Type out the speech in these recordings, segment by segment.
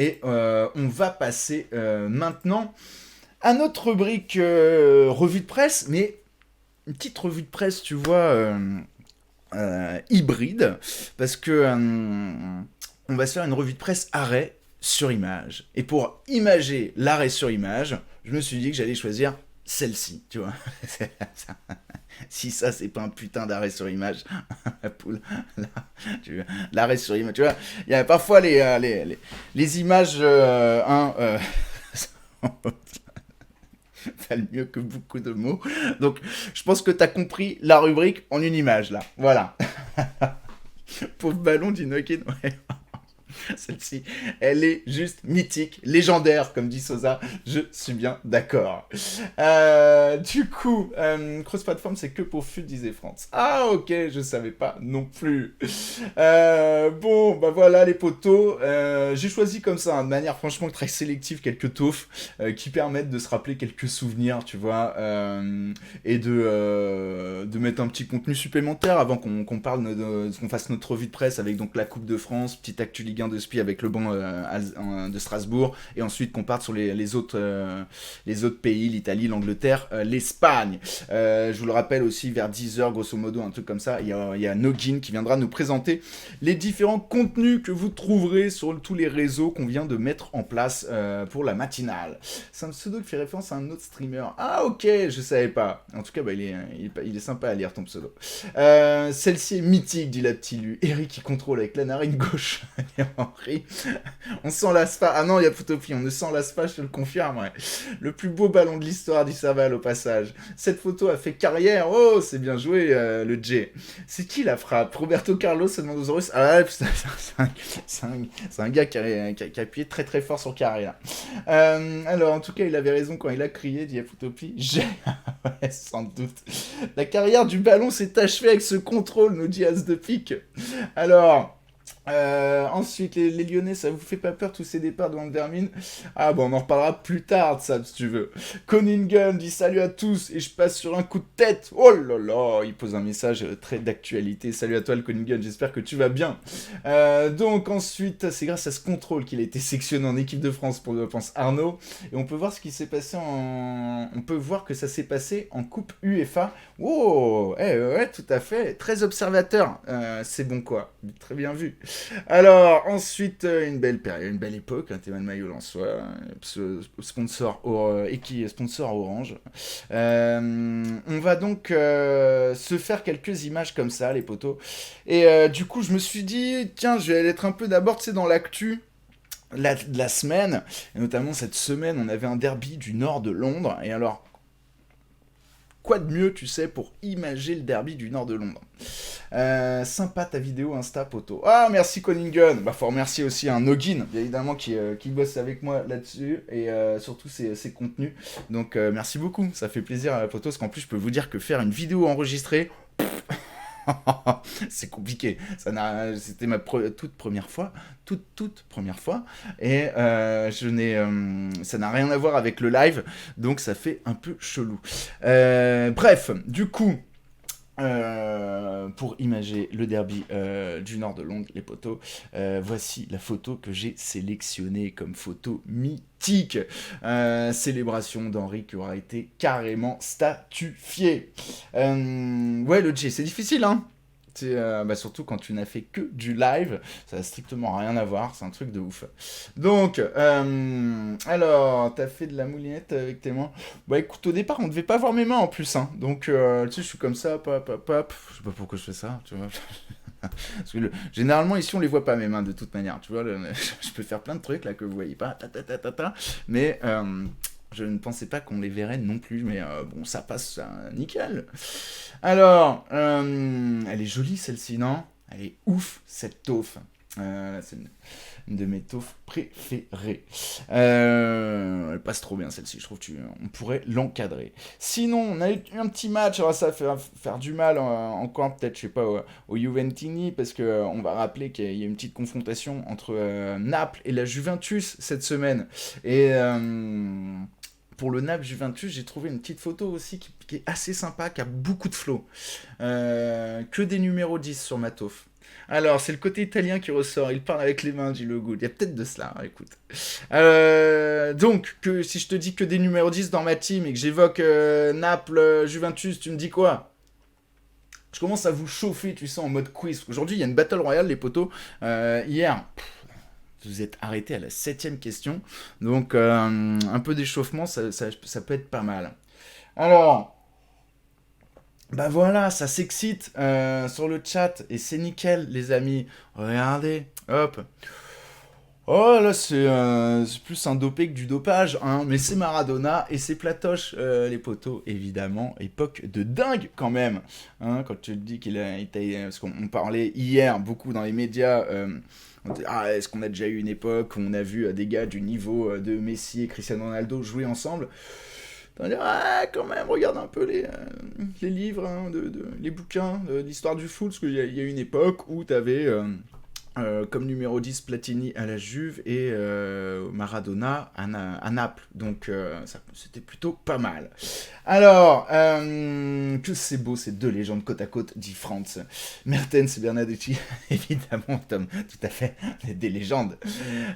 Et on va passer maintenant à notre rubrique revue de presse, mais une petite revue de presse, tu vois, hybride, parce que on va se faire une revue de presse arrêt sur image. Et pour imager l'arrêt sur image, je me suis dit que j'allais choisir celle-ci, tu vois. Si ça, c'est pas un putain d'arrêt sur image, la poule, là, l'arrêt sur image, tu vois, il y a parfois les images, valent mieux que beaucoup de mots. Donc, je pense que t'as compris la rubrique en une image, là. Voilà. Pauvre ballon d'Inokin, ouais. Celle-ci, elle est juste mythique, légendaire, comme dit Sosa. Je suis bien d'accord. Du coup, cross-platform, c'est que pour FUT, disait France. Ah, ok, je savais pas non plus. Bon, bah voilà les potos. J'ai choisi comme ça, hein, de manière franchement très sélective, quelques taufs qui permettent de se rappeler quelques souvenirs, tu vois, et de mettre un petit contenu supplémentaire avant qu'on parle, qu'on fasse notre revue de presse avec donc la Coupe de France, petite actu Ligue 1 de Spi avec le banc de Strasbourg, et ensuite qu'on parte sur les autres pays, l'Italie, l'Angleterre, l'Espagne. Je vous le rappelle aussi, vers 10h, grosso modo, un truc comme ça, il y a Nogin qui viendra nous présenter les différents contenus que vous trouverez sur tous les réseaux qu'on vient de mettre en place pour la matinale. C'est un pseudo qui fait référence à un autre streamer. Ah ok, je savais pas. En tout cas, bah, il est sympa à lire ton pseudo. Celle-ci est mythique, dit la petite Lu. Eric qui contrôle avec la narine gauche. Et Henri, on s'en lasse pas. Ah non, il y a Photopie, on ne s'en lasse pas, je te le confirme. Ouais. Le plus beau ballon de l'histoire du Serval au passage. Cette photo a fait carrière. Oh, c'est bien joué, le J. C'est qui la frappe? Roberto Carlos se demande aux Russes. Ah ouais, putain, c'est un gars qui a appuyé très très fort sur carré là. Alors, en tout cas, il avait raison quand il a crié, dit Photopie. J'ai. Ouais, sans doute. La carrière du ballon s'est achevée avec ce contrôle, nous dit As de pique. Alors. Ensuite, les Lyonnais, ça vous fait pas peur tous ces départs de Wandermin? Ah bon, on en reparlera plus tard de ça si tu veux. Coningen dit salut à tous et je passe sur un coup de tête. Oh là là, il pose un message très d'actualité. Salut à toi le Coningen, j'espère que tu vas bien. Donc ensuite, c'est grâce à ce contrôle qu'il a été sectionné en équipe de France pour, je pense, Arnaud. Et on peut voir ce qui s'est passé On peut voir que ça s'est passé en Coupe UEFA. Oh, ouais, tout à fait. Très observateur. C'est bon quoi. Très bien vu. Alors, ensuite, une belle période, une belle époque, hein, Théman Maillot en soi, sponsor, et qui est sponsor Orange. On va donc se faire quelques images comme ça, les potos. Et du coup, je me suis dit, tiens, je vais aller être un peu d'abord, tu sais, dans l'actu de la semaine. Et notamment, cette semaine, on avait un derby du nord de Londres. Et alors, quoi de mieux, tu sais, pour imager le derby du nord de Londres. Sympa ta vidéo Insta, poto. Ah, merci Coningen. Bah, faut remercier aussi un Nogin, bien évidemment, qui bosse avec moi là-dessus, et surtout ses contenus. Donc, merci beaucoup, ça fait plaisir à la poto, parce qu'en plus, je peux vous dire que faire une vidéo enregistrée, c'est compliqué. C'était ma toute première fois, toute première fois, et ça n'a rien à voir avec le live, donc ça fait un peu chelou. Bref, du coup. Pour imager le derby du nord de Londres, les potos, voici la photo que j'ai sélectionnée comme photo mythique. Célébration d'Henri qui aura été carrément statufié. Ouais, le J, c'est difficile, hein. Surtout quand tu n'as fait que du live, ça n'a strictement rien à voir, c'est un truc de ouf. Donc, alors, t'as fait de la moulinette avec tes mains. Bah écoute, au départ, on devait pas voir mes mains en plus, hein. Donc, tu sais, je suis comme ça, hop. Je sais pas pourquoi je fais ça, tu vois. Parce que généralement, ici, on les voit pas, mes mains, de toute manière. Tu vois, je peux faire plein de trucs là que vous voyez pas, mais je ne pensais pas qu'on les verrait non plus, mais bon, ça passe nickel. Alors, elle est jolie celle-ci, non? Elle est ouf, cette taufe. C'est une de mes taufes préférées. Elle passe trop bien celle-ci, je trouve on pourrait l'encadrer. Sinon, on a eu un petit match, alors ça va faire du mal encore peut-être, je sais pas, au Juventini, parce que on va rappeler qu'il y a une petite confrontation entre Naples et la Juventus cette semaine. Et pour le Naples Juventus, j'ai trouvé une petite photo aussi qui est assez sympa, qui a beaucoup de flow. Que des numéros 10 sur ma taufe. Alors, c'est le côté italien qui ressort. Il parle avec les mains, dit le goût. Il y a peut-être de cela, hein, écoute. Donc, si je te dis que des numéros 10 dans ma team et que j'évoque Naples, Juventus, tu me dis quoi? Je commence à vous chauffer, tu sais, en mode quiz. Aujourd'hui, il y a une Battle Royale, les potos. Hier, vous êtes arrêté à la 7ème question. Donc, un peu d'échauffement, ça peut être pas mal. Alors, bah voilà, ça s'excite sur le chat et c'est nickel, les amis. Regardez, hop. Oh là, c'est plus un dopé que du dopage, hein. Mais c'est Maradona et c'est Platoche, les potos, évidemment. Époque de dingue quand même, hein, quand tu te dis qu'il a été, parce qu'on parlait hier beaucoup dans les médias. On dit, ah, est-ce qu'on a déjà eu une époque où on a vu des gars du niveau de Messi et Cristiano Ronaldo jouer ensemble? On va dire, ah, quand même, regarde un peu les livres, hein, les bouquins de l'histoire du foot, parce qu'il y a une époque où tu avais comme numéro 10 Platini à la Juve et Maradona à Naples. Donc c'était plutôt pas mal. Alors, que c'est beau ces deux légendes côte à côte, dit Franz. Mertens et Bernardeschi, évidemment, Tom, tout à fait, des légendes.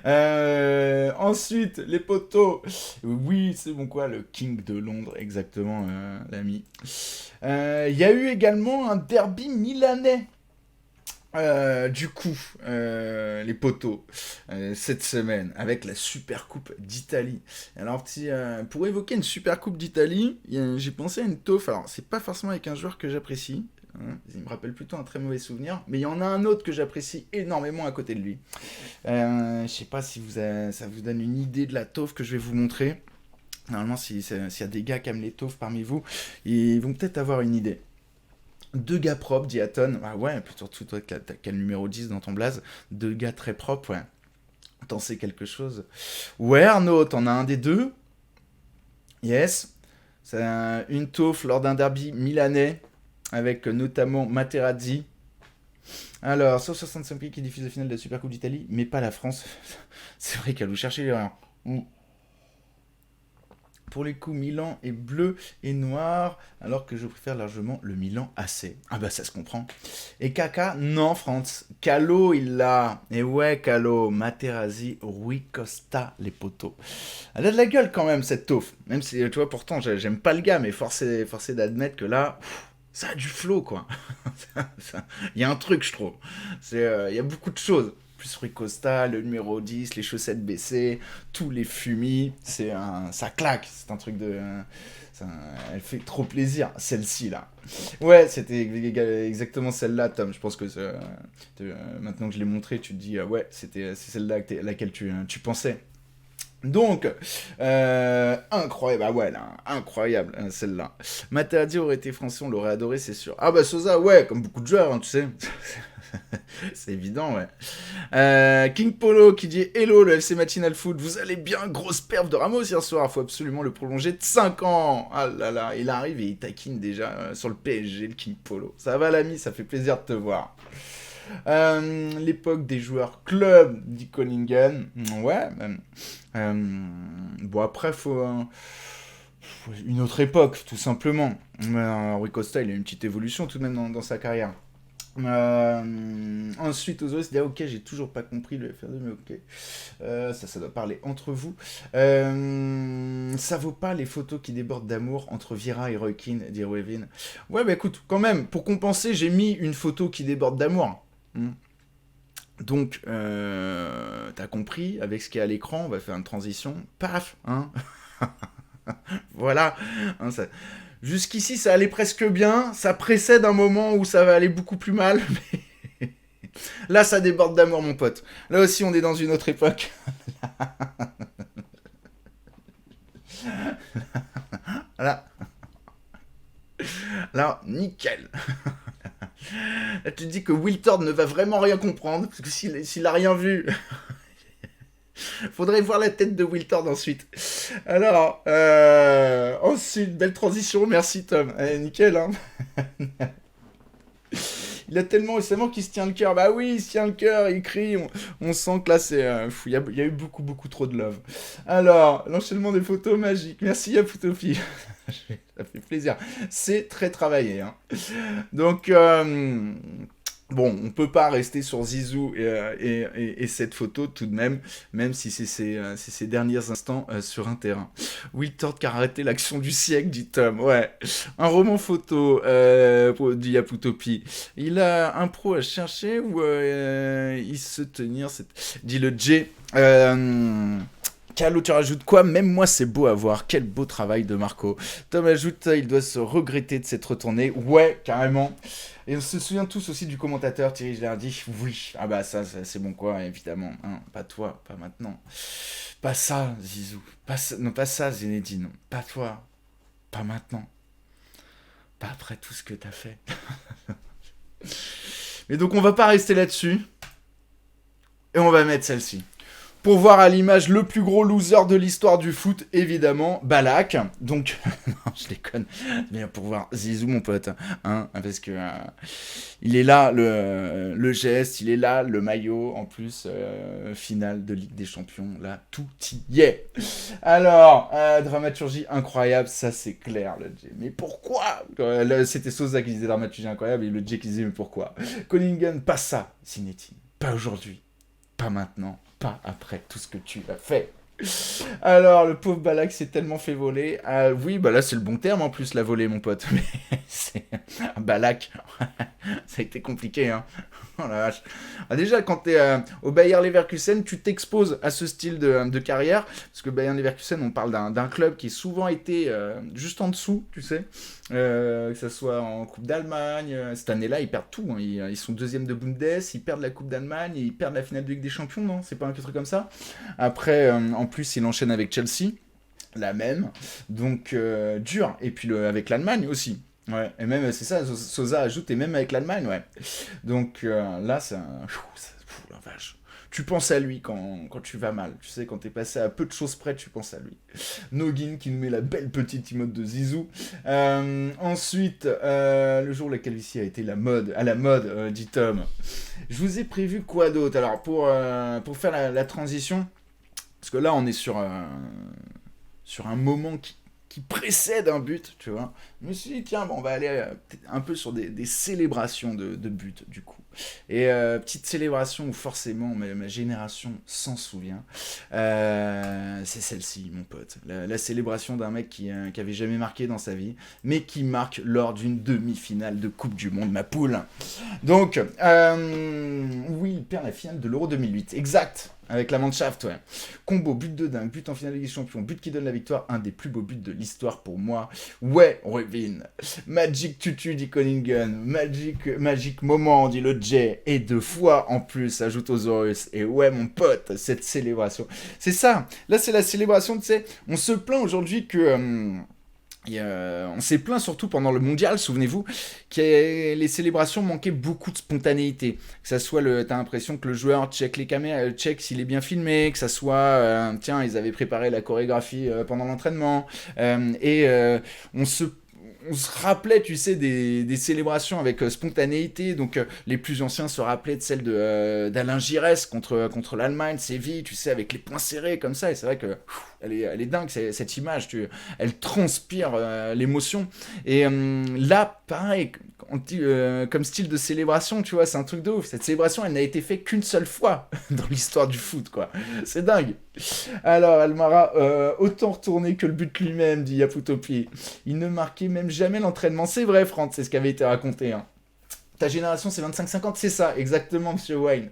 Ensuite, les poteaux. Oui, c'est bon quoi, le King de Londres, exactement, l'ami. Il y a eu également un derby milanais. Du coup, les poteaux, cette semaine, avec la Super Coupe d'Italie. Alors, pour évoquer une Super Coupe d'Italie, j'ai pensé à une taufe. Alors, c'est pas forcément avec un joueur que j'apprécie. Hein, il me rappelle plutôt un très mauvais souvenir. Mais il y en a un autre que j'apprécie énormément à côté de lui. Je sais pas si ça vous donne une idée de la taufe que je vais vous montrer. Normalement, s'il y a des gars qui aiment les taufes parmi vous, ils vont peut-être avoir une idée. Deux gars propres, dit Aton. Ah ouais, surtout toi, t'as quel numéro 10 dans ton blaze? Deux gars très propres, ouais. T'en sais quelque chose? Ouais, Arnaud, t'en as un des deux? Yes. C'est une taufe lors d'un derby milanais, avec notamment Materazzi. Alors, 165 pays qui diffusent la finale de la Super Coupe d'Italie, mais pas la France. C'est vrai qu'elle vous cherchez l'erreur. Pour les coups, Milan est bleu et noir, alors que je préfère largement le Milan AC. Ah bah ça se comprend. Et Kaka, non, France. Calo, il l'a. Et ouais, Calo, Materazzi, Rui Costa, les poteaux. Elle a de la gueule quand même, cette taufe. Même si, tu vois, pourtant, j'aime pas le gars, mais forcé d'admettre que là, ça a du flow, quoi. Il y a un truc, je trouve. Il y a beaucoup de choses. Plus Rui Costa, le numéro 10, les chaussettes baissées, tous les fumis, ça claque, c'est un truc de... elle fait trop plaisir, celle-ci là. Ouais, c'était exactement celle-là, Tom. Je pense que maintenant que je l'ai montré, tu te dis, ouais, c'est celle-là à laquelle tu pensais. Donc, incroyable, bah ouais, là, incroyable, celle-là. Materazzi aurait été français, on l'aurait adoré, c'est sûr. Ah bah Sosa, ouais, comme beaucoup de joueurs, hein, tu sais. C'est évident, ouais. King Polo qui dit Hello le FC Matinal Foot, vous allez bien? Grosse perf de Ramos hier soir, faut absolument le prolonger de 5 ans. Ah là là, il arrive et il taquine déjà sur le PSG, le King Polo. Ça va l'ami, ça fait plaisir de te voir. L'époque des joueurs club, dit Conningen. Ouais, bon après faut une autre époque, tout simplement. Rui Costa, il a une petite évolution tout de même dans sa carrière. Ensuite, aux autres, ok, j'ai toujours pas compris le FR2, mais ok. Ça doit parler entre vous. Ça vaut pas les photos qui débordent d'amour entre Vieira et Roy Keane, dit Wevin. Ouais, bah écoute, quand même, pour compenser, j'ai mis une photo qui déborde d'amour. Donc, t'as compris, avec ce qui est à l'écran, on va faire une transition. Paf, hein. Voilà. Hein, jusqu'ici, ça allait presque bien. Ça précède un moment où ça va aller beaucoup plus mal. Mais là, ça déborde d'amour, mon pote. Là aussi, on est dans une autre époque. Là. Là, nickel. Là, tu te dis que Wiltord ne va vraiment rien comprendre. Parce que s'il a rien vu... Faudrait voir la tête de Wiltord ensuite. Alors, ensuite, belle transition, merci Tom. Nickel, hein. Il a tellement récemment qu'il se tient le cœur. Bah oui, il se tient le cœur, il crie. On sent que là, c'est fou. Il y a eu beaucoup trop de love. Alors, l'enchaînement des photos magiques. Merci Yaputofi. Ça fait plaisir. C'est très travaillé. Hein. Donc, Bon, on peut pas rester sur Zizou et cette photo tout de même, même si c'est ses derniers instants sur un terrain. Will Tord qui a arrêté l'action du siècle, dit Tom. Ouais, un roman photo dit Yaputopie. Il a un pro à chercher ou il se tenir, dit le J. Calo, tu rajoutes quoi? Même moi, c'est beau à voir. Quel beau travail de Marco. Tom ajoute, il doit se regretter de s'être retourné. Ouais, carrément. Et on se souvient tous aussi du commentateur Thierry Gilardi. Oui, ah bah ça c'est bon quoi, évidemment. Hein. Pas toi, pas maintenant. Pas ça, Zizou. Pas ça, non, pas ça, Zinedine. Pas toi, pas maintenant. Pas après tout ce que t'as fait. Mais donc on va pas rester là-dessus. Et on va mettre celle-ci. Pour voir à l'image le plus gros loser de l'histoire du foot, évidemment, Balak. Donc, non, je déconne. Mais pour voir Zizou, mon pote. Hein, parce que il est là, le geste, il est là, le maillot, en plus, finale de Ligue des Champions. Là, tout y est. Alors, dramaturgie incroyable, ça c'est clair. Le J. Mais pourquoi c'était Sosa qui disait dramaturgie incroyable et le J qui disait mais pourquoi Collingham, pas ça, Zinedine. Pas aujourd'hui. Pas maintenant, pas après tout ce que tu as fait. Alors, le pauvre Balak s'est tellement fait voler. Oui, bah là, c'est le bon terme en plus, la volée, mon pote. Mais c'est un Balak. Ça a été compliqué, hein. Oh la vache. Déjà, quand t'es au Bayer Leverkusen, tu t'exposes à ce style de carrière. Parce que Bayer Leverkusen, on parle d'un club qui a souvent été juste en dessous, tu sais. Que ce soit en Coupe d'Allemagne. Cette année-là, ils perdent tout. Hein. Ils sont deuxième de Bundes, ils perdent la Coupe d'Allemagne, et ils perdent la finale de Ligue des Champions, non? C'est pas un truc comme ça? Après, en plus, il enchaîne avec Chelsea, la même. Donc, dur. Et puis avec l'Allemagne aussi. Ouais, et même, c'est ça, Sosa ajoute, et même avec l'Allemagne, ouais. Donc là, c'est un... la vache. Tu penses à lui quand tu vas mal. Tu sais, quand t'es passé à peu de choses près, tu penses à lui. Noggin qui nous met la belle petite emote de Zizou. Ensuite, le jour où la calvitie a été à la mode, dit Tom. Je vous ai prévu quoi d'autre? Alors, pour faire la transition, parce que là, on est sur un moment qui précède un but, tu vois. Je me suis dit, tiens, bon, on va aller un peu sur des célébrations de but, du coup. Et petite célébration où forcément ma génération s'en souvient. C'est celle-ci, mon pote. La célébration d'un mec qui avait jamais marqué dans sa vie, mais qui marque lors d'une demi-finale de Coupe du Monde, ma poule. Donc, oui, il perd la finale de l'Euro 2008. Exact. Avec la Mannschaft, ouais. Combo, but de dingue, but en finale de Ligue des Champions, but qui donne la victoire, un des plus beaux buts de l'histoire pour moi. Ouais, Rubin. Magic tutu, dit Conningen. Magic moment, dit le J. Et 2 fois en plus, ajoute Osaurus. Et ouais, mon pote, cette célébration. C'est ça. Là, c'est la célébration, tu sais. On se plaint aujourd'hui que... on s'est plaint surtout pendant le mondial, souvenez-vous, que les célébrations manquaient beaucoup de spontanéité. Que ça soit t'as l'impression que le joueur check les caméras, check s'il est bien filmé, que ça soit, tiens, ils avaient préparé la chorégraphie pendant l'entraînement, on se rappelait, tu sais, des célébrations avec spontanéité. Donc, les plus anciens se rappelaient de celle d'Alain Giresse contre l'Allemagne, Séville, tu sais, avec les poings serrés comme ça. Et c'est vrai que elle est dingue, cette image. Elle transpire l'émotion. Et là, pareil, comme style de célébration, tu vois, c'est un truc de ouf. Cette célébration, elle n'a été faite qu'une seule fois dans l'histoire du foot, quoi. C'est dingue. Alors, Almara, autant retourné que le but lui-même, dit Yaputopi. Il ne marquait même jamais l'entraînement. C'est vrai, Franck, c'est ce qui avait été raconté. Hein. Ta génération, c'est 25-50, c'est ça, exactement, monsieur Wayne.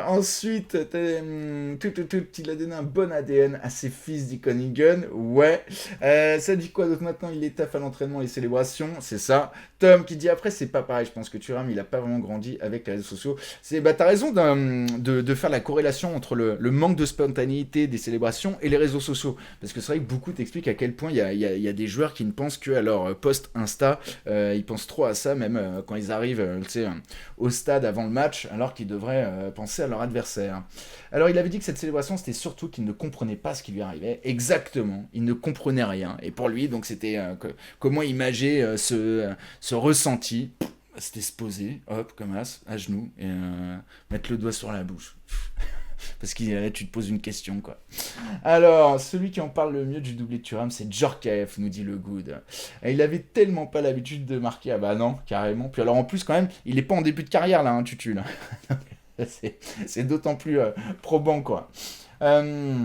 Ensuite, il a donné un bon ADN à ses fils, dit Conningen. Ouais. Ça dit quoi d'autre maintenant? Il est taf à l'entraînement, les célébrations, c'est ça. Tom qui dit après, c'est pas pareil. Je pense que Thuram, il a pas vraiment grandi avec les réseaux sociaux. T'as raison de faire la corrélation entre le manque de spontanéité des célébrations et les réseaux sociaux. Parce que c'est vrai que beaucoup t'expliquent à quel point il y a des joueurs qui ne pensent qu'à leur post Insta. Ils pensent trop à ça, même quand ils arrivent au stade avant le match, alors qu'ils devraient penser à leur adversaire. Alors il avait dit que cette célébration, c'était surtout qu'il ne comprenait pas ce qui lui arrivait. Exactement, il ne comprenait rien. Et pour lui, donc c'était comment imager ce ressenti. C'était se poser, hop, comme as, à genoux, et mettre le doigt sur la bouche. parce que là, tu te poses une question, quoi. Alors, celui qui en parle le mieux du doublé de Thuram, c'est Djorkaeff, nous dit le good. Et il avait tellement pas l'habitude de marquer, ah bah non, carrément. Puis alors en plus, quand même, il est pas en début de carrière, là, hein, Tutu, là. C'est d'autant plus probant, quoi. Euh,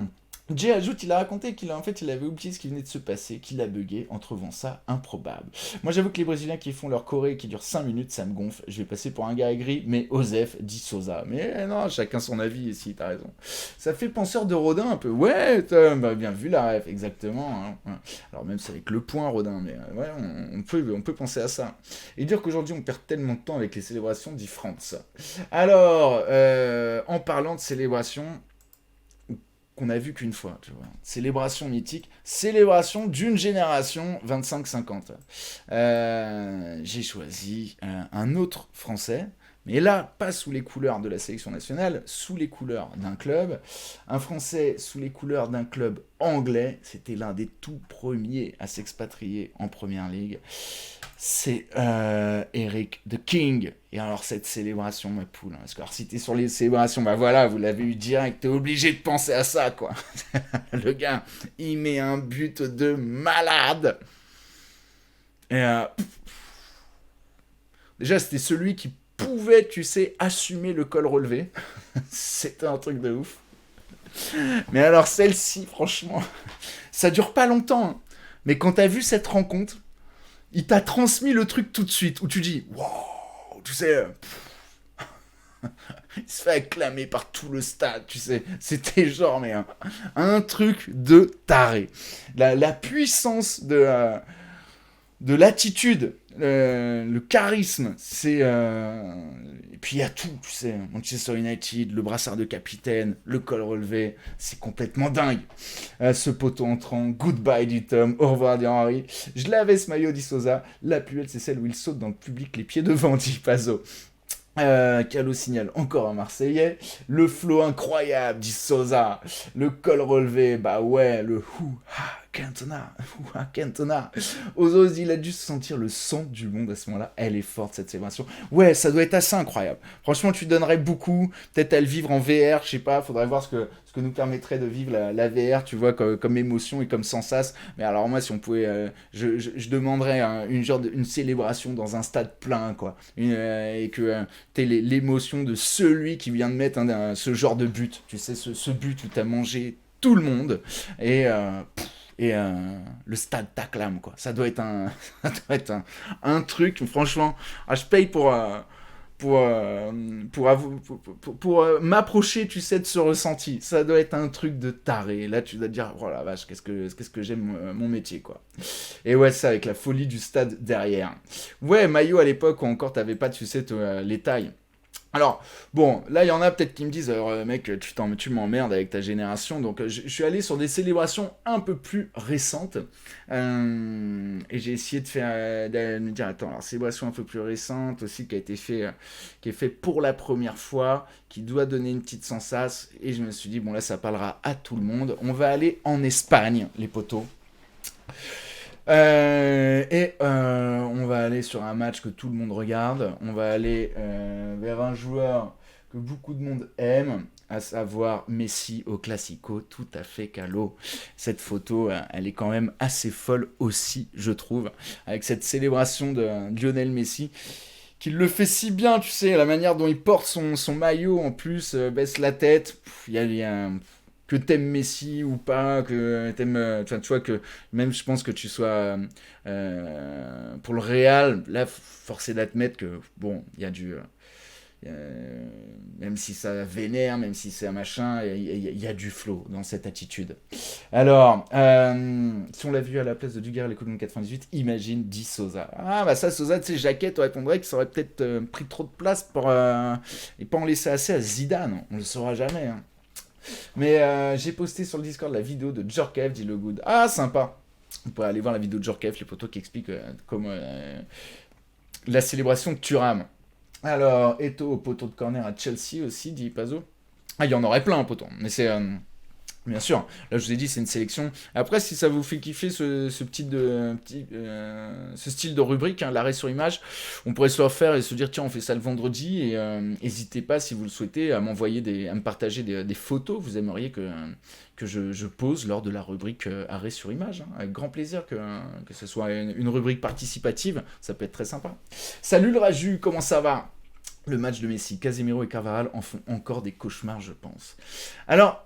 Jay ajoute, il a raconté qu'il avait oublié ce qui venait de se passer, qu'il a bugué en trouvant ça improbable. Moi j'avoue que les Brésiliens qui font leur choré et qui durent 5 minutes, ça me gonfle. Je vais passer pour un gars aigri, mais Osef dit Sosa. Mais non, chacun son avis ici, t'as raison. Ça fait penseur de Rodin un peu. Ouais, bah, bien vu la ref, exactement. Hein. Alors même c'est avec le point Rodin, mais ouais, on peut penser à ça. Et dire qu'aujourd'hui on perd tellement de temps avec les célébrations, dit Franz. Alors, en parlant de célébration, qu'on a vu qu'une fois, tu vois. Célébration mythique, célébration d'une génération 25-50. J'ai choisi un autre Français, mais là, pas sous les couleurs de la sélection nationale, sous les couleurs d'un club. Un Français sous les couleurs d'un club anglais, c'était l'un des tout premiers à s'expatrier en Première Ligue. C'est Eric the King. Et alors cette célébration, ma poule, hein, parce que alors, si t'es sur les célébrations, bah voilà, vous l'avez eu direct, t'es obligé de penser à ça, quoi. Le gars, il met un but de malade. Et déjà, c'était celui qui pouvait, tu sais, assumer le col relevé. C'était un truc de ouf. Mais alors celle-ci, franchement, ça dure pas longtemps. Hein. Mais quand t'as vu cette rencontre, il t'a transmis le truc tout de suite, où tu dis, wow, tu sais, il se fait acclamer par tout le stade, tu sais, c'était genre, mais un truc de taré. La puissance de l'attitude, le charisme, c'est... Et puis il y a tout, tu sais, Manchester United, le brassard de capitaine, le col relevé, c'est complètement dingue. Ce poteau entrant, goodbye du Tom, au revoir dit Henry. Je l'avais ce maillot dit Sosa, la plus belle c'est celle où il saute dans le public les pieds devant dit Pazo. Calo signale encore un Marseillais. Le flow incroyable, dit Sosa. Le col relevé, bah ouais, le Cantona. Ozos, il a dû sentir le sang du monde à ce moment-là. Elle est forte cette célébration. Ouais, ça doit être assez incroyable. Franchement, tu donnerais beaucoup. Peut-être à le vivre en VR, je sais pas. Faudrait voir ce que nous permettrait de vivre la VR, tu vois, comme émotion et comme sensation. Mais alors moi, si on pouvait, je demanderais une célébration dans un stade plein, quoi. Et que t'es l'émotion de celui qui vient de mettre ce genre de but. Tu sais, ce but où t'as mangé tout le monde. Et le stade t'acclame, quoi. Ça doit être un truc, franchement. Je paye pour m'approcher, tu sais, de ce ressenti. Ça doit être un truc de taré. Là, tu dois te dire, oh la vache, qu'est-ce que j'aime mon métier, quoi. Et ouais, ça, avec la folie du stade derrière. Ouais, maillot à l'époque où encore t'avais pas, tu sais, les tailles. Alors, bon, là, il y en a peut-être qui me disent, mec, tu m'emmerdes avec ta génération. Donc, je suis allé sur des célébrations un peu plus récentes. Et j'ai essayé de me dire, attends, alors, célébration un peu plus récente aussi, qui est fait pour la première fois, qui doit donner une petite sensation. Et je me suis dit, bon, là, ça parlera à tout le monde. On va aller en Espagne, les potos. On va aller sur un match que tout le monde regarde. On va aller vers un joueur que beaucoup de monde aime, à savoir Messi au Classico, tout à fait calo. Cette photo, elle est quand même assez folle aussi, je trouve, avec cette célébration de Lionel Messi, qui le fait si bien, tu sais, la manière dont il porte son maillot, en plus, baisse la tête. Il y a que t'aimes Messi ou pas, que t'aimes, tu vois, que même je pense que tu sois pour le Real, là, forcé d'admettre que, bon, il y a même si ça vénère, même si c'est un machin, il y a du flow dans cette attitude. Alors, si on l'a vu à la place de Duguerre à l'école de 98, imagine, dit Sosa. Ah bah ça, Sosa, tu sais, Jacquet, on répondrait que ça aurait peut-être pris trop de place et pas en laisser assez à Zidane, on le saura jamais. Hein. Mais j'ai posté sur le Discord la vidéo de Djorkaeff, dit le good. Ah, sympa. Vous pouvez aller voir la vidéo de Djorkaeff, les potos qui expliquent comment la célébration de Thuram. Alors, Eto au poteau de corner à Chelsea aussi, dit Pazo. Ah, il y en aurait plein, poteau. Mais Bien sûr, là je vous ai dit c'est une sélection. Après si ça vous fait kiffer ce style de rubrique, hein, l'arrêt sur image, on pourrait se le faire et se dire tiens on fait ça le vendredi et n'hésitez pas si vous le souhaitez à à me partager des photos que vous aimeriez que je pose lors de la rubrique arrêt sur image, hein. Avec grand plaisir que ce soit une rubrique participative, ça peut être très sympa. Salut le Raju, comment ça va? Le match de Messi, Casemiro et Carvajal en font encore des cauchemars je pense. Alors,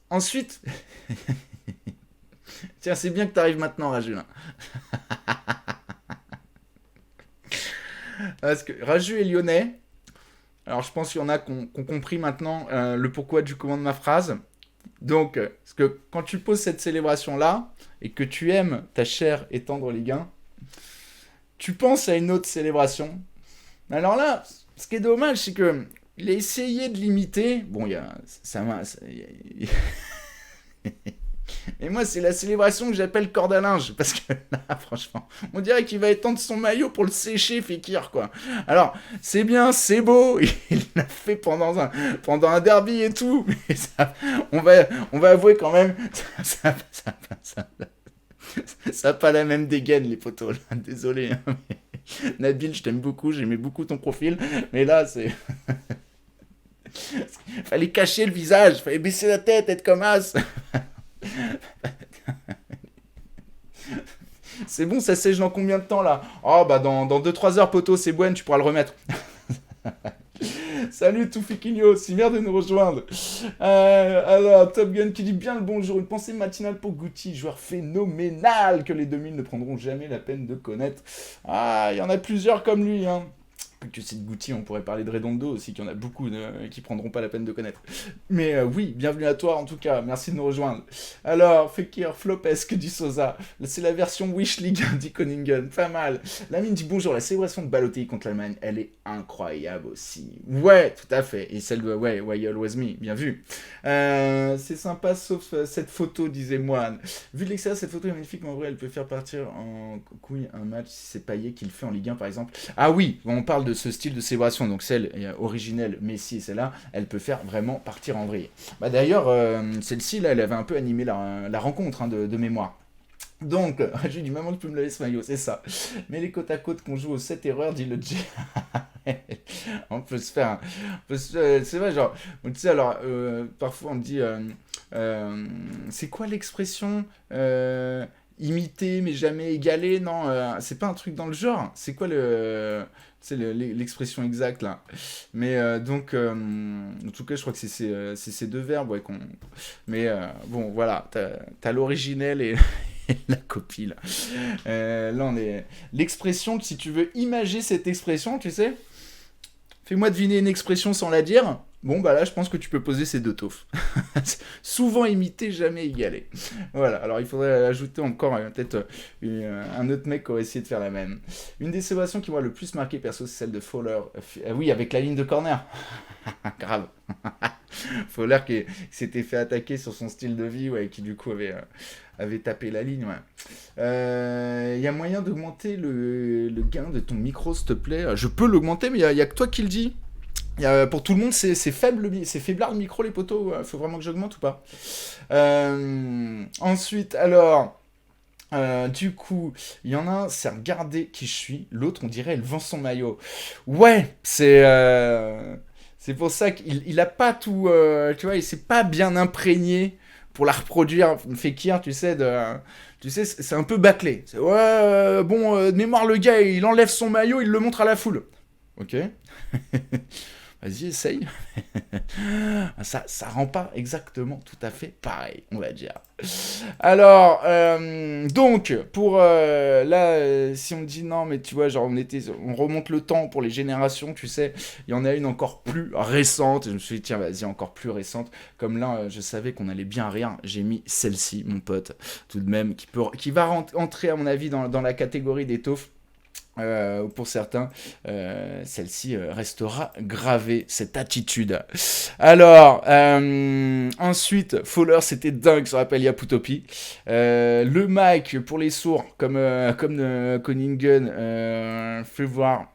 ensuite, tiens, c'est bien que tu arrives maintenant, Raju. Là. Parce que Raju est lyonnais. Alors, je pense qu'il y en a qui ont compris maintenant le pourquoi du comment de ma phrase. Donc, parce que quand tu poses cette célébration-là et que tu aimes ta chère et tendre Ligue 1, tu penses à une autre célébration. Alors là, ce qui est dommage, c'est que il a essayé de l'imiter. Bon, il y a, et moi, c'est la célébration que j'appelle corde à linge. Parce que là, franchement, on dirait qu'il va étendre son maillot pour le sécher, Fekir, quoi. Alors, c'est bien, c'est beau. Il l'a fait pendant un derby et tout. Mais ça, on va avouer quand même, ça a pas la même dégaine, les potos, là. Désolé. Hein, mais... Nabil, je t'aime beaucoup, j'aimais beaucoup ton profil. Mais là, c'est. Fallait cacher le visage, fallait baisser la tête, être comme as. C'est bon, ça sèche dans combien de temps là? Oh bah dans 2-3 heures poteau, c'est bon, tu pourras le remettre. Salut Toufiquinho, si merde de nous rejoindre. Alors, Top Gun qui dit bien le bonjour. Une pensée matinale pour Guti, joueur phénoménal que les 2000 ne prendront jamais la peine de connaître. Ah, il y en a plusieurs comme lui, hein. Que c'est de Guti, on pourrait parler de Redondo aussi, qu'il y en a beaucoup qui prendront pas la peine de connaître. Mais oui, bienvenue à toi en tout cas, merci de nous rejoindre. Alors, Fekir, Flopesque dit Sosa, c'est la version Wish League dit Koningen, pas mal. Lamine dit bonjour, la célébration de Balotelli contre l'Allemagne, elle est incroyable aussi. Ouais, tout à fait, et celle de ouais, You Always Me, bien vu. C'est sympa sauf cette photo, disait Moine. Vu de l'extérieur, cette photo est magnifique, mais en vrai, elle peut faire partir en couille un match si c'est Payet qui le fait en Ligue 1 par exemple. Ah oui, on parle de ce style de célébration, donc celle originelle Messi et celle-là, elle peut faire vraiment partir en vrille. Bah d'ailleurs, celle-ci, là, elle avait un peu animé la rencontre hein, de mémoire. Donc, j'ai dit maman, tu peux me laver ce maillot, c'est ça. Mais les côtes à côte qu'on joue aux 7 erreurs, dit le J. On peut se faire. C'est vrai, genre, tu sais, alors, parfois on me dit c'est quoi l'expression imiter mais jamais égaler? Non, c'est pas un truc dans le genre. C'est quoi l'expression exacte là? Mais donc, en tout cas, je crois que c'est ces deux verbes. Ouais, mais bon, voilà, t'as l'originel et la copie là. Là, on est. L'expression, si tu veux imager cette expression, tu sais, fais-moi deviner une expression sans la dire. Bon, bah là, je pense que tu peux poser ces deux taufs. Souvent imité, jamais égalé. Voilà, alors il faudrait ajouter encore peut-être un autre mec qui aurait essayé de faire la même. Une des célébrations qui m'a le plus marqué, perso, c'est celle de Fowler. Oui, avec la ligne de corner. Grave. Fowler qui s'était fait attaquer sur son style de vie, ouais, et qui du coup avait tapé la ligne. Ouais. Y a moyen d'augmenter le gain de ton micro, s'il te plaît? Je peux l'augmenter, mais il y a que toi qui le dis. Pour tout le monde, c'est faible, c'est faiblard le micro, les poteaux. Faut vraiment que j'augmente ou pas? Ensuite, alors, du coup, il y en a un, c'est regarder qui je suis. L'autre, on dirait, il vend son maillot. Ouais, c'est pour ça qu'il a pas tout. Tu vois, il s'est pas bien imprégné pour la reproduire. Fekir, tu sais, c'est un peu bâclé. C'est ouais, bon, mémoire, le gars, il enlève son maillot, il le montre à la foule. Ok. Vas-y, essaye. Ça rend pas exactement tout à fait pareil, on va dire. Alors, donc, pour là, si on dit non, mais tu vois, genre, on remonte le temps pour les générations, tu sais, il y en a une encore plus récente. Et je me suis dit, tiens, vas-y, encore plus récente. Comme là, je savais qu'on allait bien rire. J'ai mis celle-ci, mon pote, tout de même, qui va entrer, à mon avis, dans la catégorie des taufs. Pour certains, celle-ci restera gravée, cette attitude. Alors, ensuite, Fowler, c'était dingue sur Appel Yaputopi. Le mic pour les sourds, comme Koningen, fais voir.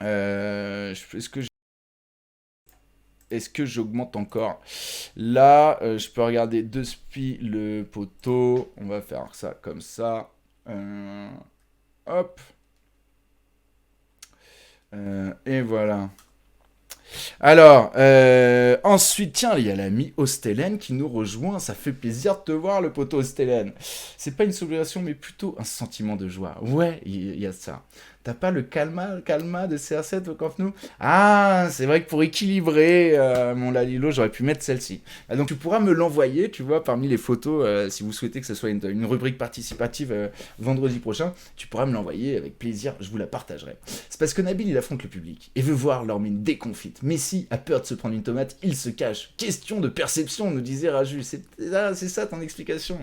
Est-ce que est-ce que j'augmente encore? Là, je peux regarder de spi le poteau. On va faire ça comme ça. Hop. Et voilà. Alors, ensuite, tiens, il y a l'ami Ostelen qui nous rejoint. Ça fait plaisir de te voir, le poteau Ostelen. C'est pas une célébration, mais plutôt un sentiment de joie. Ouais, il y a ça. T'as pas le calma de CR7 au Camp Nou? Ah, c'est vrai que pour équilibrer mon Lalilo, j'aurais pu mettre celle-ci. Ah, donc tu pourras me l'envoyer, tu vois, parmi les photos, si vous souhaitez que ce soit une rubrique participative vendredi prochain, tu pourras me l'envoyer avec plaisir, je vous la partagerai. C'est parce que Nabil, il affronte le public et veut voir leur mine déconfite. Messi a peur de se prendre une tomate, il se cache. Question de perception, nous disait Raju. C'est ça ton explication.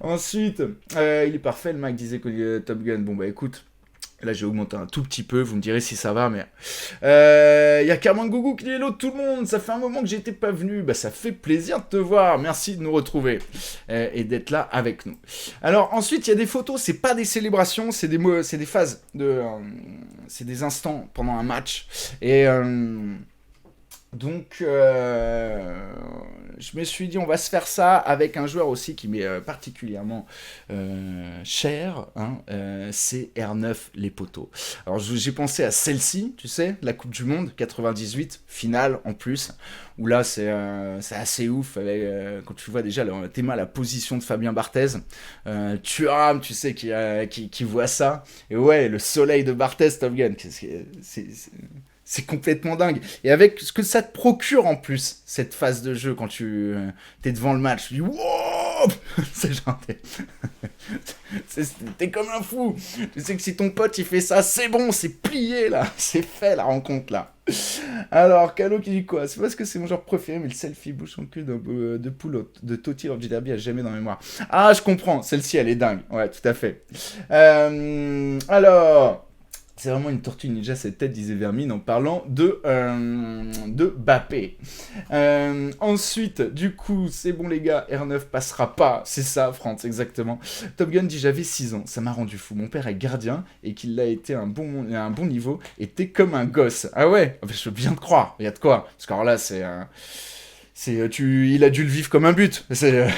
Ensuite, il est parfait, le mec disait que Top Gun. Bon bah écoute, là, j'ai augmenté un tout petit peu, vous me direz si ça va, mais... y a Carmen Gougou qui dit hello tout le monde, ça fait un moment que j'étais pas venu, bah ça fait plaisir de te voir, merci de nous retrouver et d'être là avec nous. Alors ensuite, il y a des photos, c'est pas des célébrations, c'est des phases, c'est des instants pendant un match, et... Donc, je me suis dit, on va se faire ça avec un joueur aussi qui m'est particulièrement cher, hein, c'est R9 les poteaux. Alors, j'ai pensé à celle-ci, tu sais, la Coupe du Monde 98, finale en plus, où là, c'est assez ouf, avec, quand tu vois déjà la position de Fabien Barthez, Thuram, tu sais, qui voit ça, et ouais, le soleil de Barthez, Top Gun, c'est complètement dingue. Et avec ce que ça te procure en plus, cette phase de jeu, quand t'es devant le match, tu dis wow. C'est genre, t'es comme un fou. Tu sais que si ton pote il fait ça, c'est bon, c'est plié là, c'est fait la rencontre là. Alors, Calo qui dit quoi? C'est parce que c'est mon genre préféré, mais le selfie bouche en cul de poule de Totti Love Derby a jamais dans la mémoire. Ah, je comprends, celle-ci elle est dingue. Ouais, tout à fait. Alors. C'est vraiment une tortue ninja cette tête, disait Vermine en parlant de Bappé. Ensuite, du coup, c'est bon les gars, R9 passera pas. C'est ça, France, exactement. Top Gun dit j'avais 6 ans, ça m'a rendu fou. Mon père est gardien et qu'il a été à un bon niveau, était comme un gosse. Ah ouais, je veux bien te croire, il y a de quoi. Parce que alors là, il a dû le vivre comme un but. C'est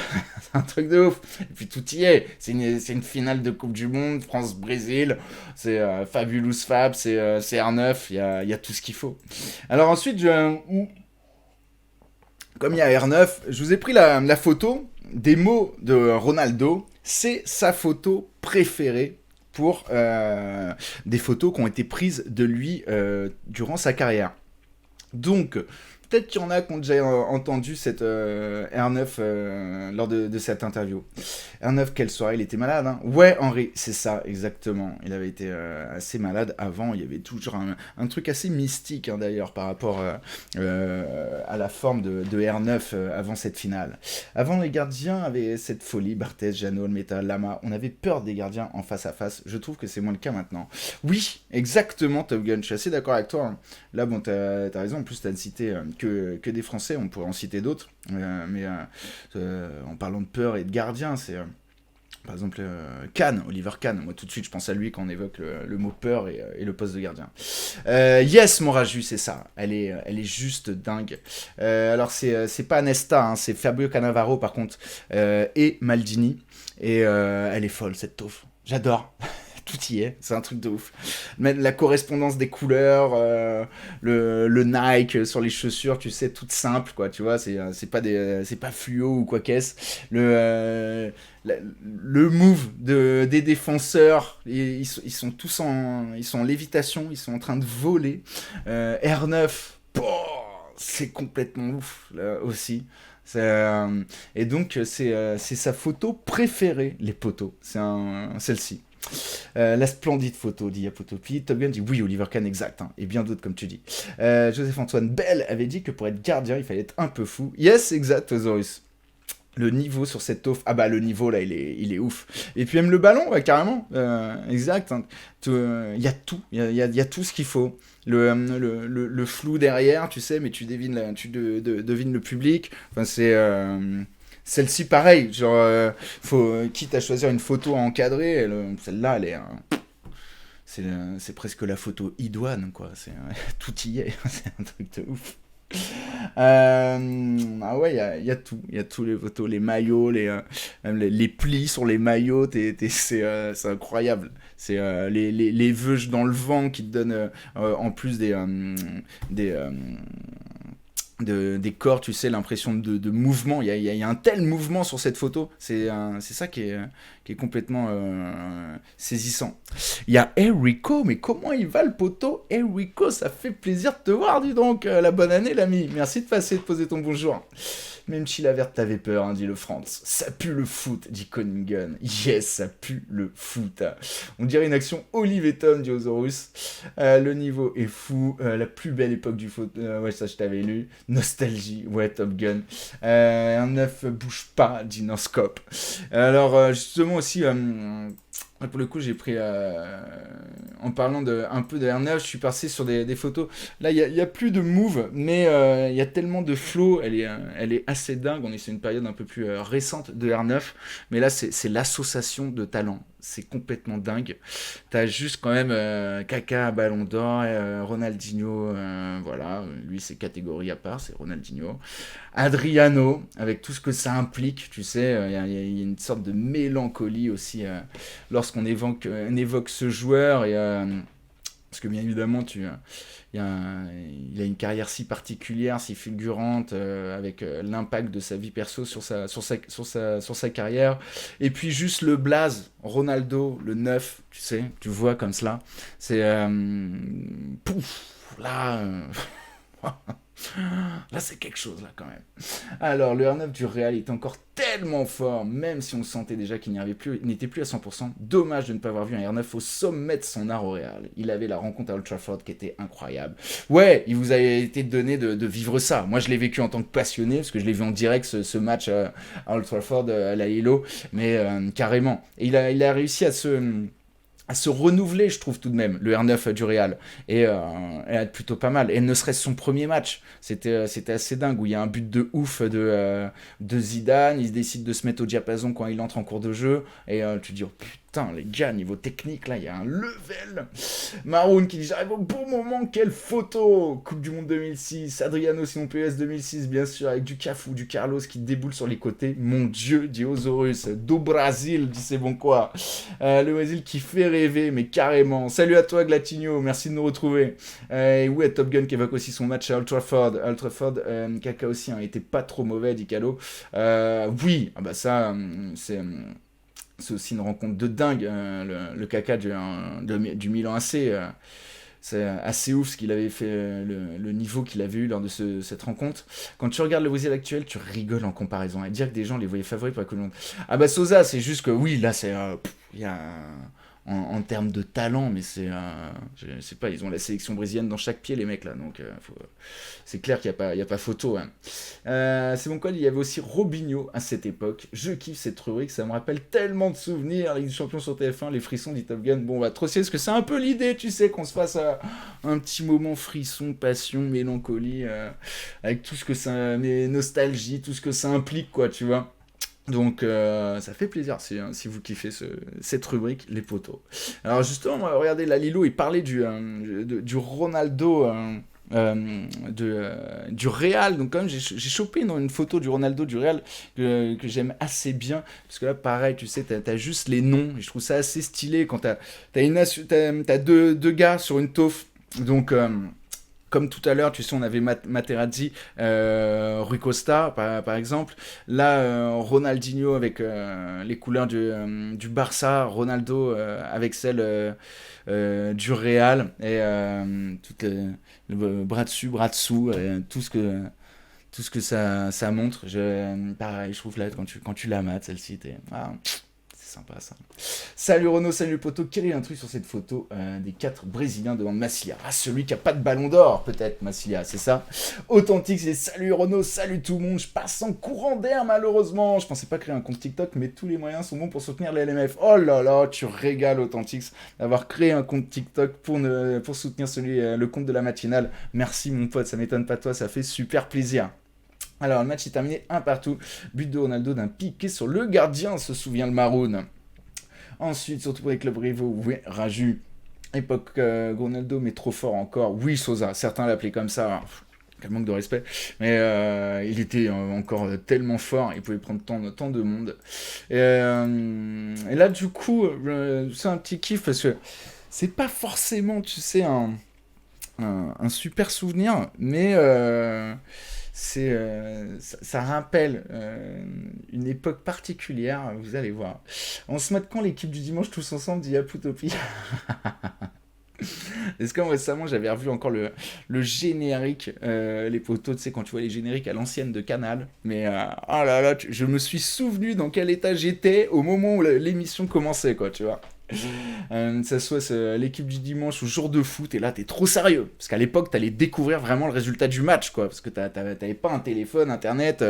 un truc de ouf. Et puis tout y est. C'est une finale de Coupe du Monde, France-Brésil. C'est Fabulous Fab, c'est R9. Il y a tout ce qu'il faut. Alors ensuite, comme il y a R9, je vous ai pris la photo des mots de Ronaldo. C'est sa photo préférée pour des photos qui ont été prises de lui durant sa carrière. Donc, peut-être qu'il y en a qui ont déjà entendu cette R9 lors de cette interview. R9, quelle soirée, il était malade, hein? Ouais, Henri, c'est ça, exactement. Il avait été assez malade avant. Il y avait toujours un truc assez mystique, hein, d'ailleurs, par rapport à la forme de R9 avant cette finale. Avant, les gardiens avaient cette folie. Barthez, Janot, Meta, Lama. On avait peur des gardiens en face à face. Je trouve que c'est moins le cas maintenant. Oui, exactement, Top Gun. Je suis assez d'accord avec toi, hein. Là, bon, t'as raison. En plus, t'as cité que des Français. On pourrait en citer d'autres. Mais en parlant de peur et de gardiens, c'est... par exemple, Kahn, Oliver Kahn. Moi, tout de suite, je pense à lui quand on évoque le mot peur et le poste de gardien. Yes, Moraju, c'est ça. Elle est juste dingue. Alors, c'est pas Nesta, hein, c'est Fabio Cannavaro, par contre, et Maldini. Et elle est folle, cette taupe. J'adore. Tout y est, c'est un truc de ouf. La correspondance des couleurs, le Nike sur les chaussures, tu sais, toute simple, quoi, tu vois, c'est pas fluo ou quoi qu'est-ce. Le move des défenseurs, ils sont tous ils sont en lévitation, ils sont en train de voler. R9, c'est complètement ouf, là, aussi. Et donc, c'est sa photo préférée, les poteaux. C'est celle-ci. La splendide photo, dit Apotopi. Top Gun dit oui, Oliver Kahn, exact, hein, et bien d'autres comme tu dis. Joseph-Antoine Bell avait dit que pour être gardien, il fallait être un peu fou. Yes, exact, Ozorus. Le niveau sur cette taupe, ah bah le niveau là, il est ouf. Et puis même le ballon, ouais, carrément, exact. Hein. Y a tout, il y a tout ce qu'il faut. Le flou derrière, tu sais, mais tu devines le public. Enfin, c'est... celle-ci, pareil, genre, quitte à choisir une photo à encadrer, celle-là, elle est... c'est presque la photo idoine, quoi. Tout y est, c'est un truc de ouf. Ah ouais, il y a tout. Il y a tous les photos, les maillots, même les plis sur les maillots, c'est incroyable. C'est les vœux dans le vent qui te donnent en plus des, euh, des corps, tu sais, l'impression de mouvement. Il y a un tel mouvement sur cette photo. C'est ça qui est complètement saisissant. Il y a Enrico, mais comment il va le poteau? Enrico, ça fait plaisir de te voir, dis donc. La bonne année, l'ami. Merci de passer, de poser ton bonjour. Même Chilavert t'avait peur, hein, dit le France. Ça pue le foot, dit Coningen. Yes, ça pue le foot. On dirait une action Olive et Tom, dit Osorus. Le niveau est fou. La plus belle époque du foot. Ouais, ça je t'avais lu. Nostalgie, ouais, Top Gun. Un 9 bouge pas, dit Norscope. Alors, justement aussi. Pour le coup, j'ai pris, en parlant un peu de R9, je suis passé sur des photos. Là, il y a plus de move, mais il y a tellement de flow, elle est assez dingue. On est sur une période un peu plus récente de R9, mais là, c'est l'association de talents. C'est complètement dingue. T'as juste quand même Kaka, Ballon d'Or, Ronaldinho, voilà, lui c'est catégorie à part, c'est Ronaldinho. Adriano, avec tout ce que ça implique, tu sais, il y a une sorte de mélancolie aussi lorsqu'on évoque ce joueur parce que bien évidemment il a une carrière si particulière, si fulgurante, avec l'impact de sa vie perso sur sa carrière. Et puis juste le blaze, Ronaldo, le 9, tu sais, tu vois comme cela. C'est pouf, là. Là, c'est quelque chose, là, quand même. Alors, le R9 du Real est encore tellement fort, même si on sentait déjà qu'il n'était plus à 100%. Dommage de ne pas avoir vu un R9 au sommet de son art au Real. Il avait la rencontre à Old Trafford qui était incroyable. Ouais, il vous a été donné de vivre ça. Moi, je l'ai vécu en tant que passionné, parce que je l'ai vu en direct, ce match à Old Trafford, à la Hilo, mais carrément. Et il a réussi à se renouveler, je trouve tout de même, le R9 du Real, et à être plutôt pas mal. Et ne serait-ce son premier match, c'était assez dingue, où il y a un but de ouf de Zidane, il décide de se mettre au diapason quand il entre en cours de jeu, et tu te dis, oh, putain, les gars, niveau technique, là, il y a un level. Maroon qui dit, j'arrive au bon moment, quelle photo. Coupe du Monde 2006, Adriano Simon PS 2006, bien sûr, avec du Cafu, du Carlos qui déboule sur les côtés. Mon Dieu, dit Osorus. Do Brasil, dit c'est bon quoi. Le Brésil qui fait rêver, mais carrément. Salut à toi, Glatigno, merci de nous retrouver. Et ouais, Top Gun qui évoque aussi son match à Old Trafford. Old Trafford, Kaka aussi, hein, était pas trop mauvais, dit Calo. Oui, ah bah ça, c'est aussi une rencontre de dingue, le Kaka du Milan AC. C'est assez ouf ce qu'il avait fait, le niveau qu'il avait eu lors de cette rencontre. Quand tu regardes le Brésil actuel, tu rigoles en comparaison. Et dire que des gens les voyaient favoris pour la Coupe du Monde. Ah bah Sosa, c'est juste que oui, là c'est. Il y a en termes de talent, mais je sais pas, ils ont la sélection brésilienne dans chaque pied, les mecs là, donc c'est clair qu'il y a pas photo. Hein. C'est mon code, il y avait aussi Robinho à cette époque. Je kiffe cette rubrique, ça me rappelle tellement de souvenirs. La Ligue des Champions sur TF1, les frissons dit Top Gun. Bon, on va trossier parce que c'est un peu l'idée, tu sais, qu'on se fasse un petit moment frisson, passion, mélancolie, avec tout ce que ça, nostalgie, tout ce que ça implique, quoi, tu vois. Donc ça fait plaisir si vous kiffez cette rubrique, les poteaux. Alors justement, regardez, la Lilo, il parlait du Ronaldo du Real. Donc quand même, j'ai chopé une photo du Ronaldo du Real que j'aime assez bien. Parce que là, pareil, tu sais, t'as juste les noms. Et je trouve ça assez stylé quand t'as deux gars sur une taufe. Donc comme tout à l'heure, tu sais, on avait Materazzi, Rui Costa, par exemple. Là, Ronaldinho avec les couleurs du Barça, Ronaldo avec celles du Real, et le bras dessus, bras dessous, tout ce que ça montre. Pareil, je trouve là, quand tu la mates, celle-ci, c'est sympa ça. Salut Renaud, salut poto. Quel est l'intrus sur cette photo des 4 Brésiliens devant Massilia? Ah, celui qui a pas de ballon d'or, peut-être, Massilia, c'est ça. Authentique, c'est salut Renaud, salut tout le monde. Je passe en courant d'air, malheureusement. Je pensais pas créer un compte TikTok, mais tous les moyens sont bons pour soutenir les LMF. Oh là là, tu régales Authentix d'avoir créé un compte TikTok pour soutenir le compte de la matinale. Merci mon pote, ça m'étonne pas de toi, ça fait super plaisir. Alors, le match est terminé 1 partout. But de Ronaldo d'un piqué sur le gardien, se souvient le Maroon. Ensuite, surtout pour les clubs rivaux, oui, Raju. Époque Ronaldo, mais trop fort encore. Oui, Sosa, certains l'appelaient comme ça. Quel manque de respect. Mais il était encore tellement fort, il pouvait prendre tant de monde. Et là, du coup, c'est un petit kiff parce que c'est pas forcément, tu sais, un super souvenir, mais ça rappelle une époque particulière, vous allez voir. On se met quand l'équipe du dimanche tous ensemble dit Yaputopie. Est-ce que récemment j'avais revu encore le générique, les poteaux, tu sais, quand tu vois les génériques à l'ancienne de Canal. Mais oh là là, je me suis souvenu dans quel état j'étais au moment où l'émission commençait, quoi, tu vois. Que ça soit l'équipe du dimanche ou jour de foot, et là t'es trop sérieux. Parce qu'à l'époque t'allais découvrir vraiment le résultat du match, quoi. Parce que t'avais pas un téléphone, internet,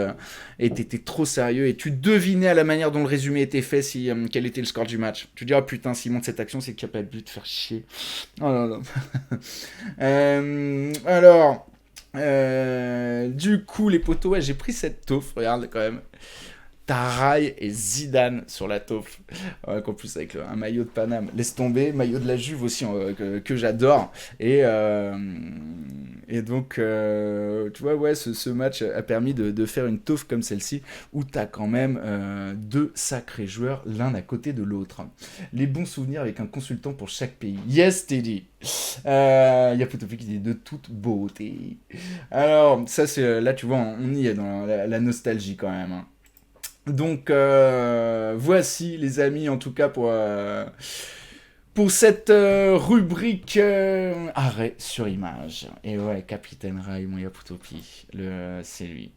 et t'étais trop sérieux. Et tu devinais à la manière dont le résumé était fait si, quel était le score du match. Tu te dis, oh putain, s'il monte cette action, c'est qu'il n'y a pas de but, de faire chier. Oh là là. Alors, du coup, les potos, ouais, j'ai pris cette taupe, regarde quand même. Taraï et Zidane sur la taupe. Ouais, qu'en plus avec un maillot de Paname. Laisse tomber, maillot de la Juve aussi que j'adore. Et donc, tu vois, ouais, ce match a permis de faire une taupe comme celle-ci où t'as quand même deux sacrés joueurs l'un à côté de l'autre. Les bons souvenirs avec un consultant pour chaque pays. Yes, Teddy. Il y a Potopi qui dit de toute beauté. Alors, ça, c'est là, tu vois, on y est dans la nostalgie quand même, hein. Donc voici les amis en tout cas pour cette rubrique arrêt sur image. Et ouais, Capitaine Raimon Yaputopi, c'est lui.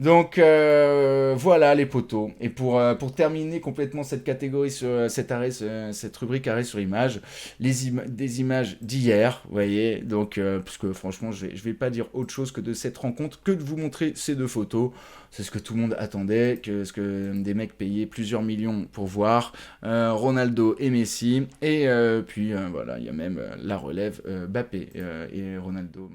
Donc voilà les poteaux. Et pour terminer complètement cette catégorie sur cette rubrique arrêt sur image, des images d'hier, vous voyez. Donc parce que franchement, je vais pas dire autre chose que de cette rencontre que de vous montrer ces deux photos. C'est ce que tout le monde attendait, ce que des mecs payaient plusieurs millions pour voir. Ronaldo et Messi. Et puis voilà, il y a même la relève Mbappé et Ronaldo.